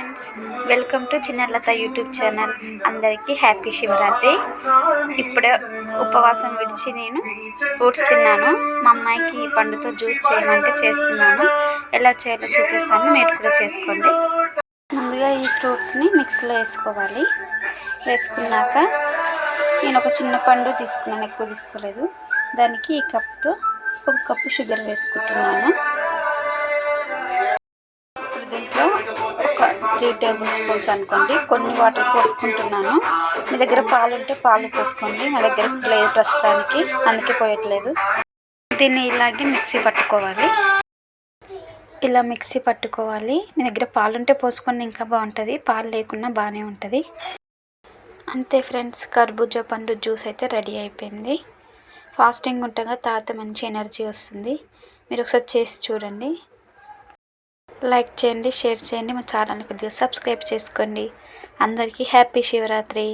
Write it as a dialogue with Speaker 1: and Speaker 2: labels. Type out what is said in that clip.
Speaker 1: Friends, welcome to Chinnalatha YouTube channel. అందరికీ happy Shivaratri. ఇప్పుడే ఉపవాసం విడిచి నేను ఫ్రూట్స్ తిన్నాను. మా అమ్మాయికి పండుతో జ్యూస్ చేయమంటే చేస్తున్నాను. ఎలా చేయాలో చూపిస్తాను, మీరు కూడా చేసుకోండి. ముందుగా ఈ ఫ్రూట్స్ని మిక్సీలో వేసుకోవాలి. వేసుకున్నాక నేను ఒక చిన్న పండు తీసుకున్నాను, ఎక్కువ తీసుకోలేదు. దానికి ఈ కప్తో ఒక కప్పు షుగర్ వేసుకుంటున్నాను. దీంట్లో ఒక 3 టేబుల్ స్పూన్స్ అనుకోండి, కొన్ని వాటర్ పోసుకుంటున్నాను. మీ దగ్గర పాలు ఉంటే పాలు పోసుకోండి, మా దగ్గర లేదు ప్రస్తుతానికి, అందుకే పోయట్లేదు. దీన్ని ఇలాగే మిక్సీ పట్టుకోవాలి. ఇలా మిక్సీ పట్టుకోవాలి. మీ దగ్గర పాలు ఉంటే పోసుకొని ఇంకా బాగుంటుంది, పాలు లేకున్నా బాగానే ఉంటుంది. అంతే ఫ్రెండ్స్, కర్బూజా పండు జ్యూస్ అయితే రెడీ అయిపోయింది. ఫాస్టింగ్ ఉంటగా తాగితే మంచి ఎనర్జీ వస్తుంది. మీరు ఒకసారి చేసి చూడండి. లైక్ చేయండి, షేర్ చేయండి, మా ఛానల్ని కొద్దిగా సబ్స్క్రైబ్ చేసుకోండి. అందరికీ హ్యాపీ శివరాత్రి.